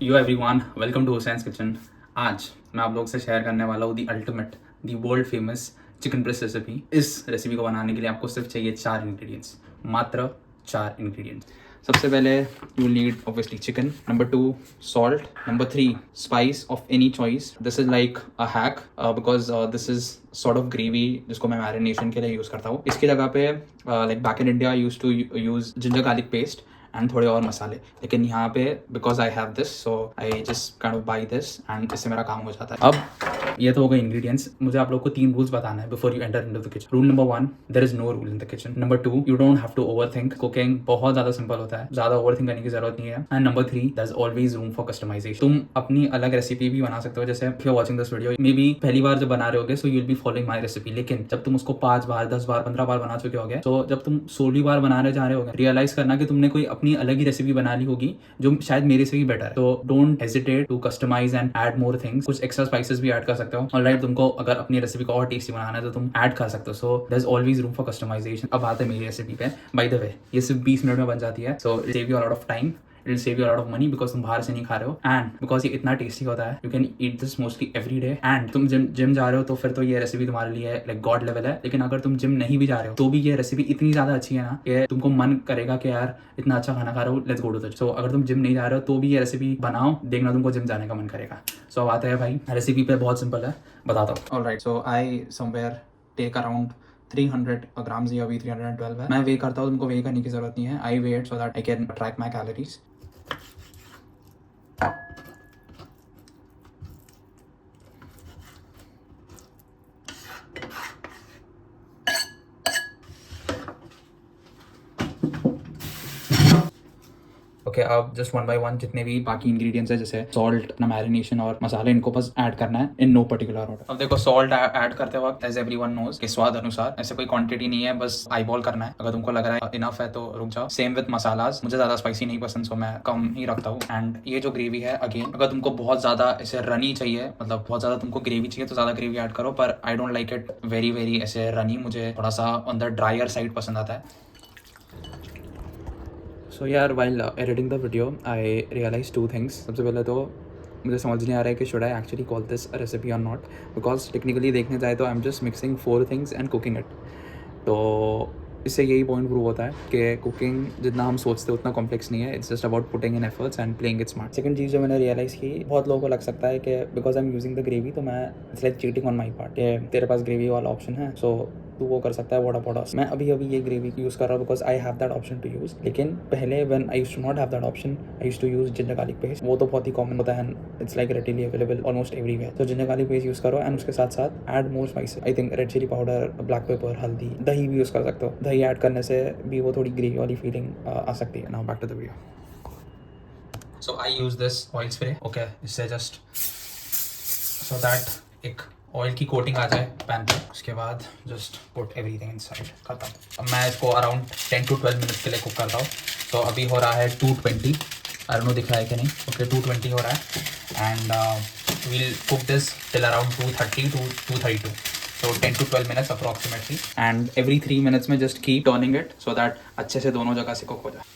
Yo everyone, welcome to Hussain's kitchen. आज मैं आप लोग से शेयर करने वाला हूँ the ultimate, the world famous chicken breast recipe. इस रेसिपी को बनाने के लिए आपको सिर्फ चाहिए 4 इंग्रेडिएंट्स, मात्र 4 इंग्रेडिएंट्स। सबसे पहले you need obviously chicken, number 2 salt, number 3 spice of any choice. This is like a hack because this is sort of gravy जिसको मैं मैरिनेशन के लिए यूज़ करता हूँ। इसकी जगह पे like back in India use to use ginger garlic paste and थोड़े और मसाले, लेकिन यहाँ पे because I have this so I just kind of buy this and इससे मेरा काम हो जाता है। अब ये तो हो गए इंग्रेडिएंट्स। मुझे आप लोग को 3 रूल्स बताना है before you enter into the kitchen. Rule number 1, there is no rule in the kitchen. Number 2, you don't have to overthink. Cooking बहुत ज्यादा सिंपल होता है, ज्यादा ओवरथिंक करने की जरूरत नहीं है। And number 3, there is always room for customization. तुम अपनी अलग रेसिपी भी बना सकते हो। जैसे if you are watching this video, maybe पहली बार जब बना रहे होगे so you will be following my recipe, लेकिन जब तुम उसको 5 बार 10 बार 15 बार बना चुके होगे, तो जब तुम 16वीं बार बनाने जा रहे होगे, रियलाइज करना कि तुमने कोई अपनी अलग ही रेसिपी बना ली होगी जो शायद मेरे से भी बेटर है। तो don't hesitate to customize and add more things. कुछ एक्स्ट्रा स्पाइसेस भी ऐड कर सकते हो। ऑलराइट, तुमको अगर अपनी रेसिपी को और टेस्टी बनाना है तो तुम ऐड कर सकते हो। So there is always room for customization. अब आते हैं मेरी रेसिपी पे। बाय द वे, ये सिर्फ 20 मिनट में बन जाती है, सो save you a lot of time, it will save you a lot of money because तुम बाहर से नहीं खा रहे हो एंड बिकॉज ये इतना टेस्टी होता है। You can eat this mostly every day. And तुम जिम जा रहे हो तो फिर तो ये रेसिपी तुम्हारे लिए लाइक गॉड लेवल है, लेकिन अगर तुम जिम नहीं भी जा रहे हो तो भी ये रेसिपी इतनी ज्यादा अच्छी है ना कि तुमको मन करेगा कि यार इतना अच्छा खाना खा रहे हो, let's go to the gym. So अगर तुम जिम नहीं जा रहे हो तो भी ये रेसिपी बनाओ, देखना तुमको जिम जाने का मन करेगा। सो अब आते हैं भाई रेसिपी पे। बहुत सिंपल है, बताता हूँ। Alright, so I somewhere take around 300 grams, या अभी 312 है। मैं वे करता हूँ, तुमको वे करने की जरूरत नहीं है। I weight so that I can track my calories. Okay, अब जस्ट वन बाय वन जितने भी बाकी इंग्रेडिएंट्स है, जैसे सॉल्ट, अपना मैरिनेशन और मसाले, इनको बस ऐड करना है इन नो पर्टिकुलर ऑर्डर। अब देखो, सॉल्ट ऐड करते वक्त एज एवरीवन नोज के स्वाद अनुसार, ऐसे कोई क्वांटिटी नहीं है, बस आई बॉल करना है। अगर तुमको लग रहा है इनफ है तो रुक जाओ। सेम विद मसालाज, मुझे ज्यादा स्पाइसी नहीं पसंद, सो मैं कम ही रखता हूँ। एंड ये जो ग्रेवी है, अगेन अगर तुमको बहुत ज्यादा ऐसे रनी चाहिए, मतलब बहुत ज्यादा तुमको ग्रेवी चाहिए, तो ज्यादा ग्रेवी ऐड करो, पर I don't like it very very ऐसे रनी। मुझे थोड़ा सा ऑन द ड्रायर साइड पसंद आता है। सो यार, while editing the video I realise 2 things. सबसे पहले तो मुझे समझ नहीं आ रहा है कि should I actually call this recipe और नॉट, बिकॉज टेक्निकली देखने जाए तो I am just mixing 4 things and cooking it. तो इससे यही पॉइंट प्रूव होता है कि कुकिंग जितना हम सोचते हैं उतना कॉम्प्लेक्स नहीं है। It's just about putting in efforts and playing it smart. Second चीज़ जो मैंने रियलाइज़ की, बहुत लोगों को लग सकता है कि because I am using the gravy तो मैं it's like cheating on my part, कि तेरे पास ग्रेवी वाला ऑप्शन है सो तू वो कर सकता है, व्हाट अबाउट अस। मैं अभी ये ग्रेवी यूज़ कर रहा हूँ because I have that option to use. लेकिन पहले when I used to not have that option, I used to use ginger garlic paste. वो तो बहुत ही कॉमन होता है, it's like readily available almost everywhere. तो जिंजर गार्लिक पेस्ट यूज़ करो एंड उसके साथ साथ add more spices. I think red chilli powder, black pepper, हल्दी, दही भी यूज़ कर सकते हो। दही ऐड करने से भी वो थोड़ी ग्रेवी वाली फीलिंग आ सकती है। Now back to the video. So I use this oil spray, okay, इससे जस्ट सो दैट एक ऑयल की कोटिंग आ जाए पैन पे। उसके बाद जस्ट पुट एवरीथिंग इनसाइड, खत्म। अब मैं इसको अराउंड 10 to 12 मिनट्स के लिए कुक करता हूँ। तो अभी हो रहा है 220, आई डोंट नो दिख रहा है कि नहीं। ओके, 220 हो रहा है and we'll cook this till around 230 to 232। So 10 to 12 minutes approximately, and every 3 minutes में just keep turning it so that अच्छे से दोनों जगह से कुक हो जाए।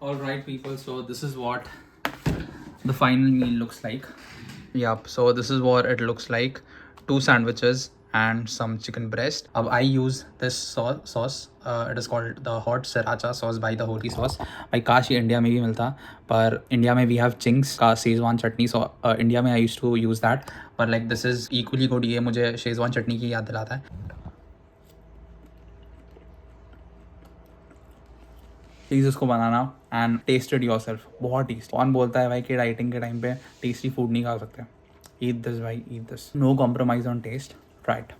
Alright people, so this is what the final meal looks like. Yup, so this is what it looks like. 2 sandwiches and some chicken breast. I use this sauce. It is called the hot sriracha sauce by the Holy Sauce. भाई काश ये India में भी मिलता, पर India में we have Ching's का Schezwan चटनी। So India में आई यूज टू यूज़ दैट, पर like this is equally good. ये मुझे शेजवान चटनी की याद दिलाता है। प्लीज़ उसको बनाना and taste it yourself. बहुत टेस्ट। कौन बोलता है भाई कि डाइटिंग के टाइम पे टेस्टी फूड नहीं खा सकते? ईट दिस भाई, eat this. No compromise on taste, try it.